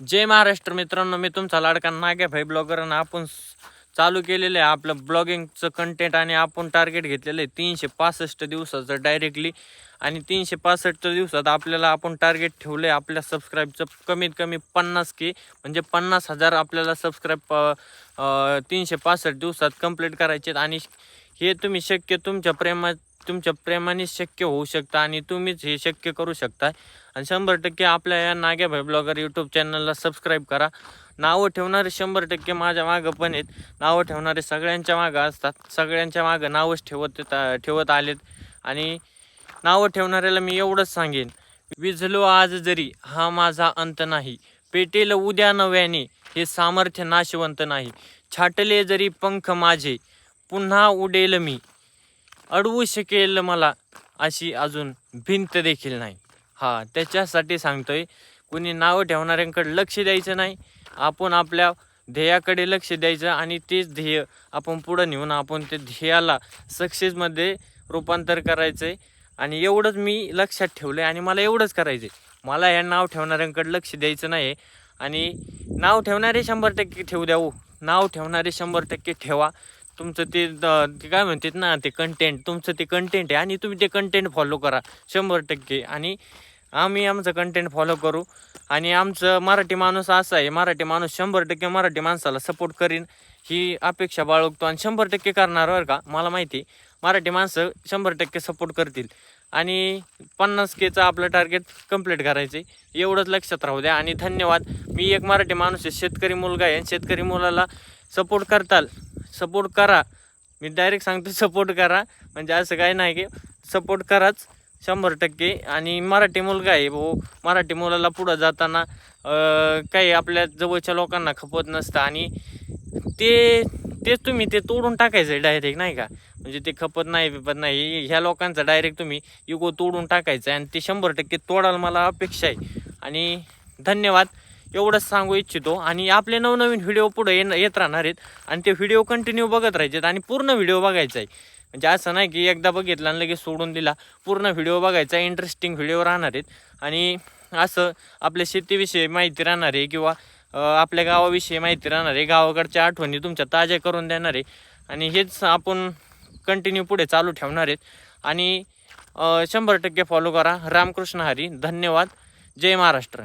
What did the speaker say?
जय महाराष्ट्र मित्रांनो, मी तुमचा लाडका नाग्या भाई ब्लॉगर आणि आपण चालू केलेलं आहे आपलं ब्लॉगिंगचं कंटेंट आणि आपण टार्गेट घेतलेलं आहे 365 दिवसाचं डायरेक्टली. आणि 365 दिवसात आपल्याला आपण टार्गेट ठेवलं आहे आपल्या सबस्क्राईबचं कमीत कमी 50K म्हणजे 50,000 आपल्याला सबस्क्राईब 365 दिवसात कंप्लीट करायचे. आणि हे तुम्ही शक्य तुमच्या प्रेमाने शक्य होऊ शकता आणि तुम्हीच हे शक्य करू शकता. आणि 100% आपल्या या नाग्या भाई ब्लॉगर यूट्यूब चॅनलला सबस्क्राईब करा. नावं ठेवणारे 100% माझ्या मागं पण आहेत. नावं ठेवणारे सगळ्यांच्या मागं असतात, सगळ्यांच्या मागं नावच ठेवत आलेत. आणि नावं ठेवणाऱ्याला मी एवढंच सांगेन, विझलो आज जरी हा माझा अंत नाही, पेटेल उद्या नव्याने हे सामर्थ्य नाशवंत नाही, छाटले जरी पंख माझे पुन्हा उडेल मी, अडवू शकेल मला अशी अजून भिंत देखील नाही. त्याच्यासाठी सांगतोय, कुणी नावं ठेवणाऱ्यांकडे लक्ष द्यायचं नाही, आपण आपल्या ध्येयाकडे लक्ष द्यायचं आणि तेच ध्येय आपण पुढं नेऊन आपण ते ध्येयाला सक्सेसमध्ये रूपांतर करायचं आहे. आणि एवढंच मी लक्षात ठेवलं आहे आणि मला एवढंच करायचं आहे. मला या नाव ठेवणाऱ्यांकडे लक्ष द्यायचं नाही. आणि नाव ठेवणारे 100% ठेवू द्या. नाव ठेवणारे 100% ठेवा. तुमचं ते काय म्हणतात ना, ते कंटेंट तुमचं ते कंटेंट आहे आणि तुम्ही ते कंटेंट फॉलो करा 100%. आणि आम्ही आमचं कंटेंट फॉलो करू. आणि आमचं मराठी माणूस असा आहे, मराठी माणूस 100% मराठी माणसाला सपोर्ट करीन ही अपेक्षा बाळगतो आणि 100% करणार बरं का. मला माहिती आहे मराठी माणसं 100% सपोर्ट करतील. आणि 50Kचं आपलं टार्गेट कंप्लीट करायचं आहे, एवढंच लक्षात राहू द्या. आणि धन्यवाद. मी एक मराठी माणूस आहे, शेतकरी मुलगा आहे. शेतकरी मुलाला सपोर्ट करा. मी डायरेक्ट सांगतो सपोर्ट करा, म्हणजे असं काही नाही की सपोर्ट कराच 100%. आणि मराठी मुलगा आहे भाऊ, मराठी मुलाला पुढं जाताना काही आपल्या जवळच्या लोकांना खपत नसतं. आणि तेच तुम्ही ते तोडून टाकायचं आहे डायरेक्ट, नाही का. म्हणजे ते खपत नाही ह्या लोकांचा डायरेक्ट तुम्ही इगो तोडून टाकायचं आहे. आणि ते 100% तोडायला मला अपेक्षा आहे. आणि धन्यवाद, एवढंच सांगू इच्छितो. आणि आपले नवनवीन व्हिडिओ पुढे येत राहणार आहेत आणि ते व्हिडिओ कंटिन्यू बघत राहायचे आणि पूर्ण व्हिडिओ बघायचा आहे. म्हणजे असं नाही की एकदा बघितला आणि लगेच सोडून दिला, पूर्ण व्हिडिओ बघायचा. इंटरेस्टिंग व्हिडिओ राहणार आहेत. आणि असं आपल्या शेतीविषयी माहिती राहणार आहे किंवा आपल्या गावाविषयी माहिती राहणार आहे, गावाकडच्या आठवणी तुमच्या ताज्या करून देणार आहे. आणि हेच आपण कंटिन्यू पुढे चालू ठेवणार आहेत. आणि 100% फॉलो करा. रामकृष्ण हरी. धन्यवाद. जय महाराष्ट्र.